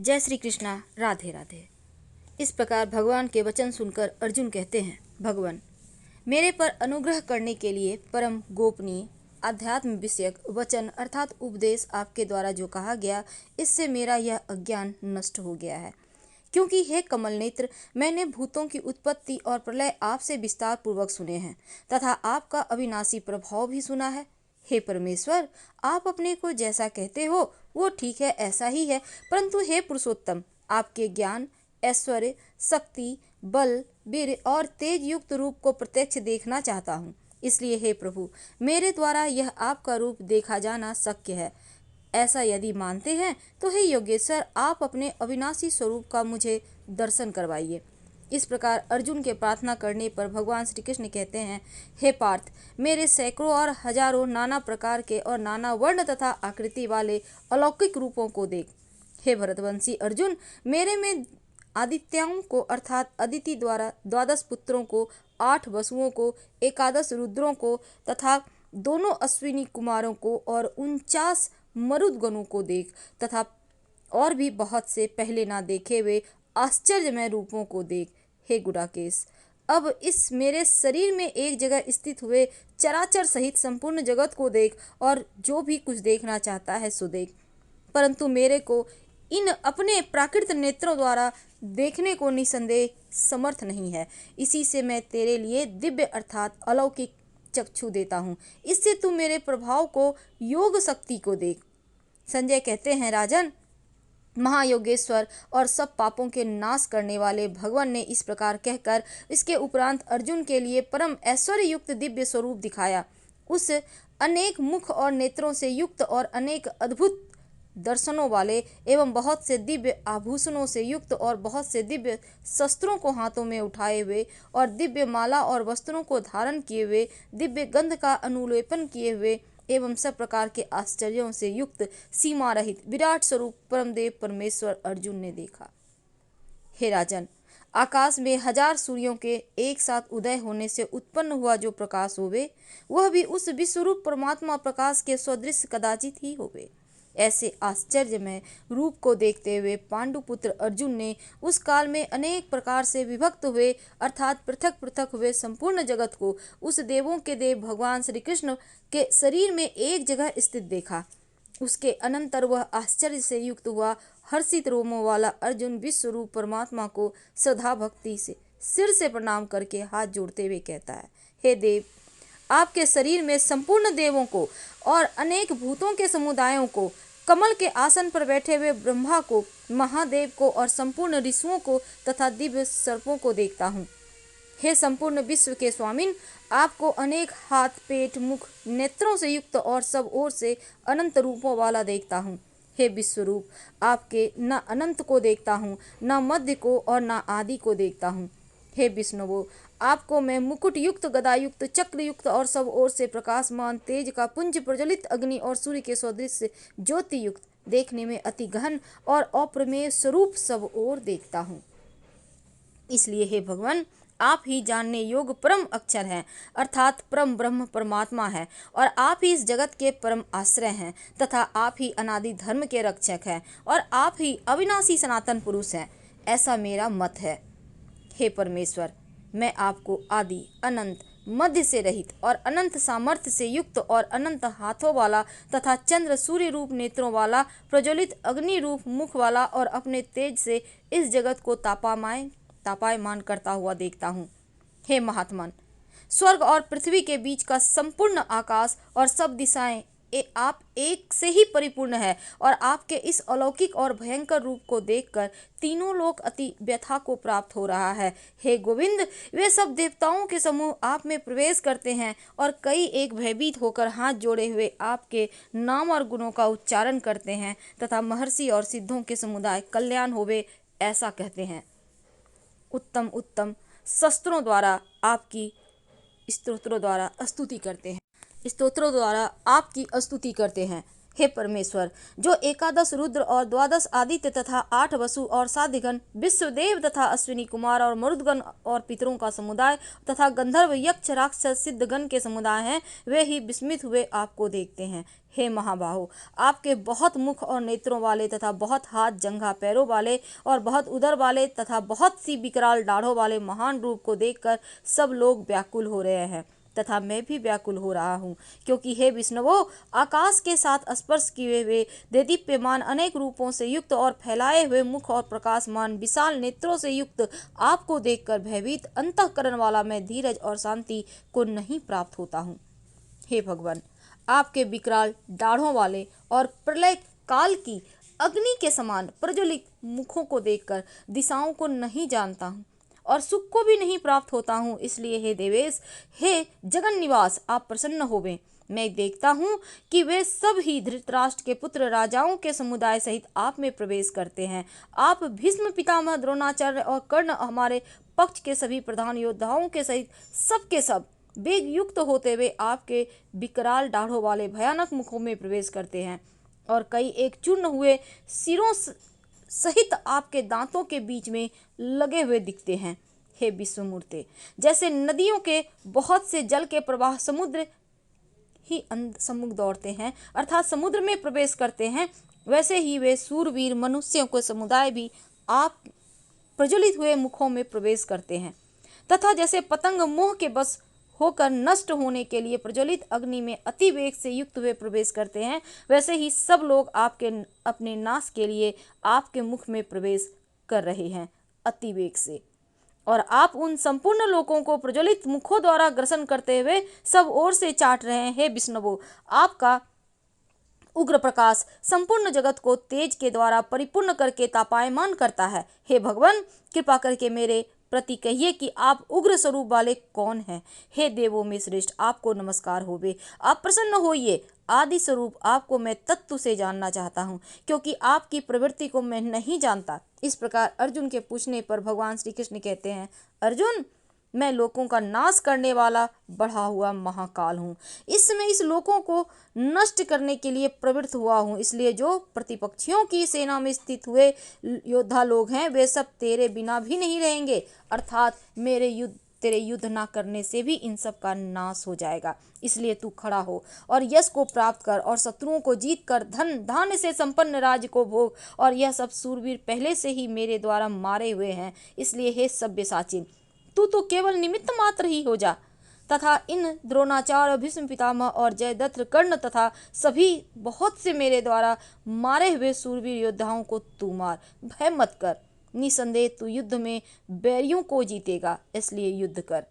जय श्री कृष्णा। राधे राधे। इस प्रकार भगवान के वचन सुनकर अर्जुन कहते हैं, भगवान मेरे पर अनुग्रह करने के लिए परम गोपनीय आध्यात्म विषयक वचन अर्थात उपदेश आपके द्वारा जो कहा गया, इससे मेरा यह अज्ञान नष्ट हो गया है। क्योंकि हे कमल नेत्र, मैंने भूतों की उत्पत्ति और प्रलय आपसे विस्तार पूर्वक सुने हैं तथा आपका अविनाशी प्रभाव भी सुना है। हे परमेश्वर, आप अपने को जैसा कहते हो वो ठीक है, ऐसा ही है, परंतु हे पुरुषोत्तम, आपके ज्ञान, ऐश्वर्य, शक्ति, बल, वीर और तेज युक्त रूप को प्रत्यक्ष देखना चाहता हूँ। इसलिए हे प्रभु, मेरे द्वारा यह आपका रूप देखा जाना शक्य है। ऐसा यदि मानते हैं तो हे योगेश्वर, आप अपने अविनाशी स्वरूप का मुझे दर्शन करवाइए। इस प्रकार अर्जुन के प्रार्थना करने पर भगवान श्री कृष्ण कहते हैं, हे पार्थ, मेरे सैकड़ों और हजारों नाना प्रकार के और नाना वर्ण तथा आकृति वाले अलौकिक रूपों को देख। हे भरतवंशी अर्जुन, मेरे में आदित्यों को अर्थात अदिति द्वारा 12 पुत्रों को, 8 वसुओं को, 11 रुद्रों को तथा दोनों अश्विनी कुमारों को और 49 मरुदगणों को देख तथा और भी बहुत से पहले ना देखे हुए आश्चर्यमय रूपों को देख। हे गुडाकेश, अब इस मेरे शरीर में एक जगह स्थित हुए चराचर सहित संपूर्ण जगत को देख और जो भी कुछ देखना चाहता है सो देख, परंतु मेरे को इन अपने प्राकृत नेत्रों द्वारा देखने को निसंदेह समर्थ नहीं है। इसी से मैं तेरे लिए दिव्य अर्थात अलौकिक चक्षु देता हूँ, इससे तू मेरे प्रभाव को, योग शक्ति को देख। संजय कहते हैं, राजन, महायोगेश्वर और सब पापों के नाश करने वाले भगवान ने इस प्रकार कहकर इसके उपरांत अर्जुन के लिए परम ऐश्वर्य युक्त दिव्य स्वरूप दिखाया। उस अनेक मुख और नेत्रों से युक्त और अनेक अद्भुत दर्शनों वाले एवं बहुत से दिव्य आभूषणों से युक्त और बहुत से दिव्य शस्त्रों को हाथों में उठाए हुए और दिव्य माला और वस्त्रों को धारण किए हुए, दिव्य गंध का अनुलेपन किए हुए एवं सब प्रकार के आश्चर्यों से युक्त सीमा रहित विराट स्वरूप परमदेव परमेश्वर अर्जुन ने देखा। हे राजन, आकाश में 1000 सूर्यों के एक साथ उदय होने से उत्पन्न हुआ जो प्रकाश होवे, वह भी उस विश्वरूप परमात्मा प्रकाश के सदृश कदाचित ही होवे। ऐसे आश्चर्यमय रूप को देखते हुए पांडुपुत्र अर्जुन ने उस काल में अनेक प्रकार से विभक्त हुए अर्थात पृथक पृथक हुए संपूर्ण जगत को उस देवों के देव भगवान श्री कृष्ण के शरीर में एक जगह स्थित देखा। उसके अनंतर वह आश्चर्य से युक्त हुआ हर्षित रोमों वाला अर्जुन विश्वरूप परमात्मा को श्रद्धा भक्ति से सिर से प्रणाम करके हाथ जोड़ते हुए कहता है, हे देव, आपके शरीर में संपूर्ण देवों को और अनेक भूतों के समुदायों को, कमल के आसन पर बैठे हुए ब्रह्मा को, महादेव को और संपूर्ण ऋषियों को तथा दिव्य सर्पों को देखता हूँ। हे संपूर्ण विश्व के स्वामिन, आपको अनेक हाथ, पेट, मुख, नेत्रों से युक्त और सब ओर से अनंत रूपों वाला देखता हूँ। हे विश्वरूप, आपके न अनंत को देखता हूँ, न मध्य को और न आदि को देखता हूँ। हे विष्णुवो, आपको मैं मुकुट युक्त, गदा युक्त, चक्र युक्त और सब ओर से प्रकाशमान तेज का पुंज प्रज्वलित अग्नि और सूर्य के सदृश ज्योति युक्त, देखने में अति गहन और अप्रमेय स्वरूप सब ओर देखता हूँ। इसलिए हे भगवान, आप ही जानने योग्य परम अक्षर हैं अर्थात परम ब्रह्म परमात्मा है और आप ही इस जगत के परम आश्रय हैं तथा आप ही अनादि धर्म के रक्षक हैं और आप ही अविनाशी सनातन पुरुष हैं, ऐसा मेरा मत है। हे परमेश्वर, मैं आपको आदि, अनंत, मध्य से रहित और अनंत सामर्थ्य से युक्त और अनंत हाथों वाला तथा चंद्र सूर्य रूप नेत्रों वाला, प्रज्वलित अग्नि रूप मुख वाला और अपने तेज से इस जगत को तापायमान करता हुआ देखता हूँ। हे महात्मन, स्वर्ग और पृथ्वी के बीच का संपूर्ण आकाश और सब दिशाएं आप एक से ही परिपूर्ण है और आपके इस अलौकिक और भयंकर रूप को देखकर तीनों लोक अति व्यथा को प्राप्त हो रहा है। हे गोविंद, वे सब देवताओं के समूह आप में प्रवेश करते हैं और कई एक भयभीत होकर हाथ जोड़े हुए आपके नाम और गुणों का उच्चारण करते हैं तथा महर्षि और सिद्धों के समुदाय कल्याण होवे ऐसा कहते हैं। उत्तम उत्तम शस्त्रों द्वारा आपकी स्तोत्रों द्वारा स्तुति करते हैं। हे परमेश्वर, जो एकादश रुद्र और द्वादश आदित्य तथा 8 वसु और साध्यगण, विश्वदेव तथा अश्विनी कुमार और मरुदगण और पितरों का समुदाय तथा गंधर्व, यक्ष, राक्षस, सिद्धगण के समुदाय हैं, वे ही विस्मित हुए आपको देखते हैं। हे महाबाहो, आपके बहुत मुख और नेत्रों वाले तथा बहुत हाथ जंघा पैरों वाले और बहुत उदर वाले तथा बहुत सी विकराल दाढ़ों वाले महान रूप को देखकर सब लोग व्याकुल हो रहे हैं तथा मैं भी व्याकुल हो रहा हूँ, क्योंकि हे विष्णुवो, आकाश के साथ स्पर्श किए हुए देदीप्यमान अनेक रूपों से युक्त और फैलाए हुए मुख और प्रकाशमान विशाल नेत्रों से युक्त आपको देखकर भयभीत अंतःकरण वाला मैं धीरज और शांति को नहीं प्राप्त होता हूँ। हे भगवान, आपके विकराल दाढ़ों वाले और प्रलय काल की अग्नि के समान प्रज्वलित मुखों को देखकर दिशाओं को नहीं जानता हूँ और सुख को भी नहीं प्राप्त होता हूँ। इसलिए हे देवेश, हे जगन निवास, आप प्रसन्न होवें। मैं देखता हूँ कि वे सब ही धृतराष्ट्र के पुत्र राजाओं के समुदाय सहित आप में प्रवेश करते हैं। आप भीष्म, पितामह, द्रोणाचार्य और कर्ण, हमारे पक्ष के सभी प्रधान योद्धाओं के सहित सबके सब वेग युक्त होते हुए आपके विकराल दाढ़ों वाले भयानक मुखों में प्रवेश करते हैं और कई एक चूर्ण हुए सिरों सहित आपके दांतों के बीच में लगे हुए दिखते हैं। हे विश्वमूर्ते, जैसे नदियों के बहुत से जल के प्रवाह समुद्र ही सम्मुख दौड़ते हैं अर्थात समुद्र में प्रवेश करते हैं, वैसे ही वे सूरवीर मनुष्यों के समुदाय भी आप प्रज्वलित हुए मुखों में प्रवेश करते हैं तथा जैसे पतंग मोह के बस होकर नष्ट होने के लिए प्रज्वलित अग्नि में अति वेग से युक्त हुए प्रवेश करते हैं, वैसे ही सब लोग आपके अपने नाश के लिए आपके मुख में प्रवेश कर रहे हैं अति वेग से, और आप उन संपूर्ण लोगों को प्रज्वलित मुखों द्वारा ग्रसन करते हुए सब ओर से चाट रहे हैं। हे विष्णुवो, आपका उग्र प्रकाश संपूर्ण जगत को तेज के द्वारा परिपूर्ण करके तापायमान करता है। हे भगवान, कृपा करके मेरे प्रति कहिए कि आप उग्र स्वरूप वाले कौन हैं। हे देवों में श्रेष्ठ, आपको नमस्कार होवे। आप प्रसन्न होइए। आदि स्वरूप आपको मैं तत्व से जानना चाहता हूँ, क्योंकि आपकी प्रवृत्ति को मैं नहीं जानता। इस प्रकार अर्जुन के पूछने पर भगवान श्री कृष्ण कहते हैं, अर्जुन, मैं लोकों का नाश करने वाला बढ़ा हुआ महाकाल हूँ। इस समय इस लोकों को नष्ट करने के लिए प्रवृत्त हुआ हूँ। इसलिए जो प्रतिपक्षियों की सेना में स्थित हुए योद्धा लोग हैं, वे सब तेरे बिना भी नहीं रहेंगे, अर्थात तेरे युद्ध ना करने से भी इन सब का नाश हो जाएगा। इसलिए तू खड़ा हो और यश को प्राप्त कर और शत्रुओं को जीत कर धन धान्य से संपन्न राज्य को भोग। और यह सब सूरवीर पहले से ही मेरे द्वारा मारे हुए हैं। इसलिए हे सव्यसाची, तू तो केवल निमित्त मात्र ही हो जा तथा इन द्रोणाचार्य, भीष्म पितामह और जयद्रथ, कर्ण तथा सभी बहुत से मेरे द्वारा मारे हुए सूरवीर योद्धाओं को तू मार। भय मत कर, निसंदेह तू युद्ध में बैरियों को जीतेगा, इसलिए युद्ध कर।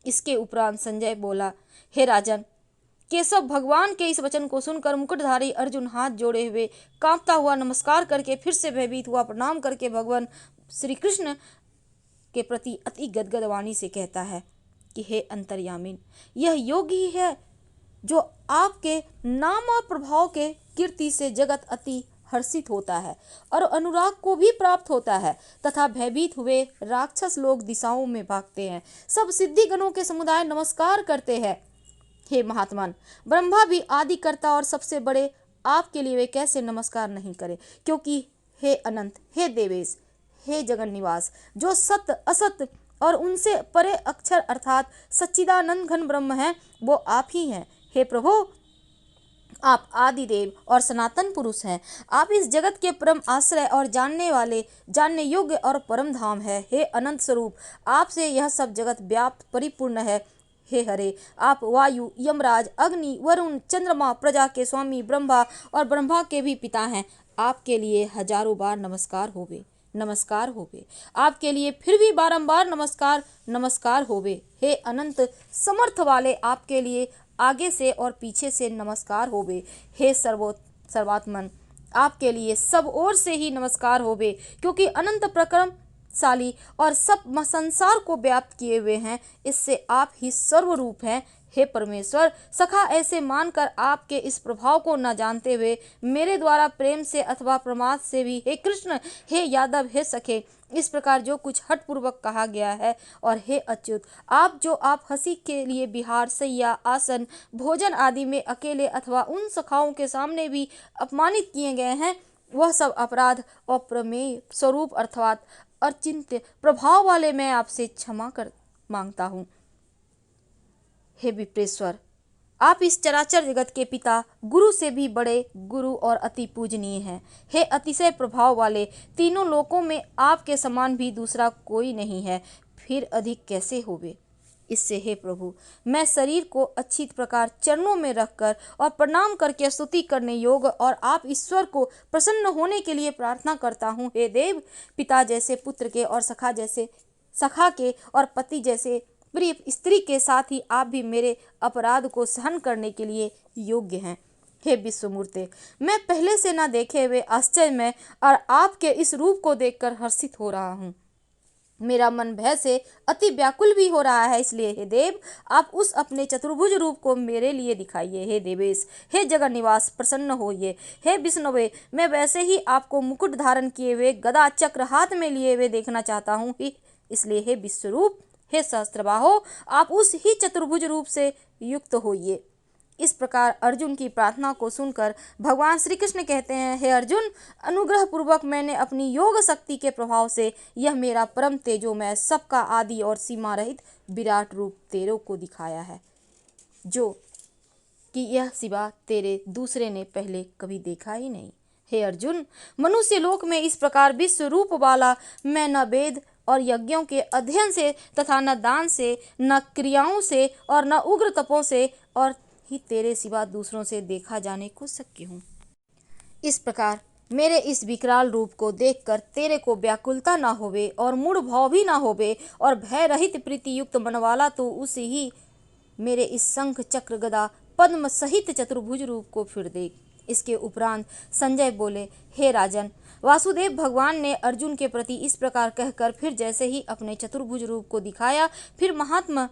इसके उपरांत संजय बोला, हे राजन, केशव भगवान के इस वचन को सुनकर मुकुटधारी अर्जुन हाथ जोड़े हुए कांपता हुआ नमस्कार करके फिर से भयभीत हुआ प्रणाम करके भगवान श्री कृष्ण के प्रति अति गदगद वाणी से कहता है कि हे अंतर्यामिन, यह योग ही है जो आपके नाम और प्रभाव के कीर्ति से जगत अति हर्षित होता है और अनुराग को भी प्राप्त होता है तथा भयभीत हुए राक्षस लोग दिशाओं में भागते हैं। सब सिद्धि गणों के समुदाय नमस्कार करते हैं। हे महात्मन, ब्रह्मा भी आदि कर्ता और सबसे बड़े आपके लिए वे कैसे नमस्कार नहीं करे, क्योंकि हे अनंत, हे देवेश, हे जगन निवास, जो सत्य असत्य और उनसे परे अक्षर अर्थात सच्चिदानंद घन ब्रह्म हैं, वो आप ही हैं। हे प्रभु, आप आदि देव और सनातन पुरुष हैं। आप इस जगत के परम आश्रय और जानने योग्य और परम धाम है। हे अनंत स्वरूप, आपसे यह सब जगत व्याप्त परिपूर्ण है। हे हरे, आप वायु, यमराज, अग्नि, वरुण, चंद्रमा, प्रजा के स्वामी ब्रह्मा और ब्रह्मा के भी पिता हैं। आपके लिए हजारों बार नमस्कार होवे, नमस्कार होवे। आपके लिए फिर भी बारंबार नमस्कार होवे। हे अनंत समर्थ वाले, आपके लिए आगे से और पीछे से नमस्कार होवे। हे सर्वात्मन, आपके लिए सब ओर से ही नमस्कार होवे, क्योंकि अनंत प्रक्रमशाली और सब संसार को व्याप्त किए हुए हैं। इससे आप ही सर्वरूप हैं। हे परमेश्वर, सखा ऐसे मानकर आपके इस प्रभाव को न जानते हुए मेरे द्वारा प्रेम से अथवा प्रमाद से भी हे कृष्ण, हे यादव, हे सखे, इस प्रकार जो कुछ हठपूर्वक कहा गया है, और हे अच्युत, आप हंसी के लिए विहार, शैया, आसन, भोजन आदि में अकेले अथवा उन सखाओं के सामने भी अपमानित किए गए हैं, वह सब अपराध अप्रमेय स्वरूप अर्थात अचिंत्य प्रभाव वाले मैं आपसे क्षमा कर मांगता हूँ। हे विप्रेश्वर, आप इस चराचर जगत के पिता, गुरु से भी बड़े गुरु और अति पूजनीय हैं। हे अतिशय प्रभाव वाले, तीनों लोकों में आपके समान भी दूसरा कोई नहीं है, फिर अधिक कैसे होवे। इससे हे प्रभु, मैं शरीर को अच्छी प्रकार चरणों में रखकर और प्रणाम करके स्तुति करने योग्य और आप ईश्वर को प्रसन्न होने के लिए प्रार्थना करता हूँ। हे देव, पिता जैसे पुत्र के और सखा जैसे सखा के और पति जैसे प्रिय स्त्री के साथ ही आप भी मेरे अपराध को सहन करने के लिए योग्य हैं। हे विश्वमूर्ते, मैं पहले से न देखे हुए आश्चर्य में और आपके इस रूप को देखकर हर्षित हो रहा हूँ। मेरा मन भय से अति व्याकुल भी हो रहा है, इसलिए हे देव, आप उस अपने चतुर्भुज रूप को मेरे लिए दिखाइए। हे देवेश, हे जगन निवास, प्रसन्न होइए। हे विष्णुवे, मैं वैसे ही आपको मुकुट धारण किए हुए, गदा चक्र हाथ में लिए हुए देखना चाहता हूँ, इसलिए हे विश्वरूप, हे सहस्त्रबाहो, आप उस ही चतुर्भुज रूप से युक्त होइए। इस प्रकार अर्जुन की प्रार्थना को सुनकर भगवान श्री कृष्ण कहते हैं, हे अर्जुन, अनुग्रह पूर्वक मैंने अपनी योग शक्ति के प्रभाव से यह मेरा परम तेजोमय, सबका आदि और सीमा रहित विराट रूप तेरे को दिखाया है, जो कि यह सिवा तेरे दूसरे ने पहले कभी देखा ही नहीं। हे अर्जुन, मनुष्य लोक में इस प्रकार विश्व रूप वाला मैं न वेद और यज्ञों के अध्ययन से तथा न दान से, न क्रियाओं से और न उग्र तपों से और ही तेरे सिवा दूसरों से देखा जाने को शक्य हूँ। इस प्रकार मेरे इस विकराल रूप को देखकर तेरे को व्याकुलता ना होवे और मूढ़ भाव भी ना होवे और भय रहित प्रीति युक्त मन वाला तो उसे ही मेरे इस शंख चक्र गदा पद्म सहित चतुर्भुज रूप को फिर देख। इसके उपरांत संजय बोले, हे राजन, वासुदेव भगवान ने अर्जुन के प्रति इस प्रकार कहकर फिर जैसे ही अपने चतुर्भुज रूप को दिखाया, फिर महात्मा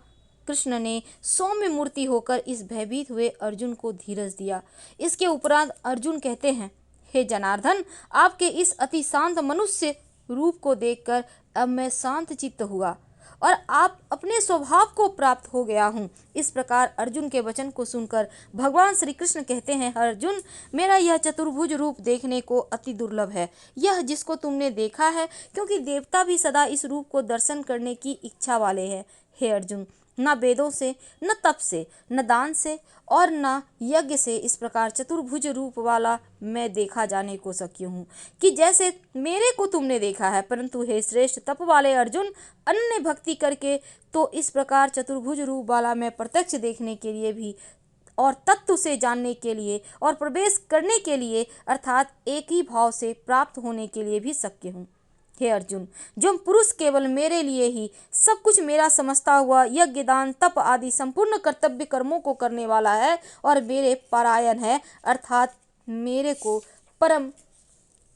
कृष्ण ने सौम्य मूर्ति होकर इस भयभीत हुए अर्जुन को धीरज दिया। इसके उपरांत अर्जुन कहते हैं, हे जनार्दन, आपके इस अति शांत मनुष्य रूप को देखकर अब मैं शांत चित्त हुआ और आप अपने स्वभाव को प्राप्त हो गया हूँ। इस प्रकार अर्जुन के वचन को सुनकर भगवान श्री कृष्ण कहते हैं, अर्जुन, मेरा यह चतुर्भुज रूप देखने को अति दुर्लभ है, यह जिसको तुमने देखा है, क्योंकि देवता भी सदा इस रूप को दर्शन करने की इच्छा वाले हैं। हे अर्जुन, न वेदों से, न तप से, न दान से और न यज्ञ से इस प्रकार चतुर्भुज रूप वाला मैं देखा जाने को शक्य हूँ कि जैसे मेरे को तुमने देखा है। परंतु हे श्रेष्ठ तप वाले अर्जुन, अनन्य भक्ति करके तो इस प्रकार चतुर्भुज रूप वाला मैं प्रत्यक्ष देखने के लिए भी और तत्व से जानने के लिए और प्रवेश करने के लिए अर्थात एक ही भाव से प्राप्त होने के लिए भी शक्य हूँ। हे अर्जुन, जो पुरुष केवल मेरे लिए ही सब कुछ मेरा समझता हुआ यज्ञ दान तप आदि संपूर्ण कर्तव्य कर्मों को करने वाला है और मेरे परायण है, अर्थात मेरे को परम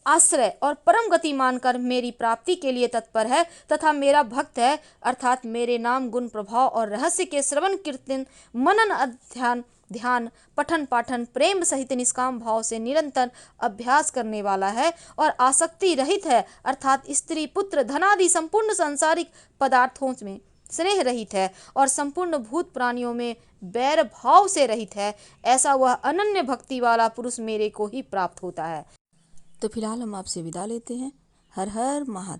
आश्रय और परम गति मानकर मेरी प्राप्ति के लिए तत्पर है तथा मेरा भक्त है, अर्थात मेरे नाम गुण प्रभाव और रहस्य के श्रवण कीर्तन मनन अध्ययन ध्यान पठन पाठन प्रेम सहित निष्काम भाव से निरंतर अभ्यास करने वाला है और आसक्ति रहित है, अर्थात स्त्री पुत्र धनादि संपूर्ण सांसारिक पदार्थों में स्नेह रहित है और संपूर्ण भूत प्राणियों में बैर भाव से रहित है। ऐसा वह अनन्य भक्ति वाला पुरुष मेरे को ही प्राप्त होता है। तो फिलहाल हम आपसे विदा लेते हैं। हर हर महादेव।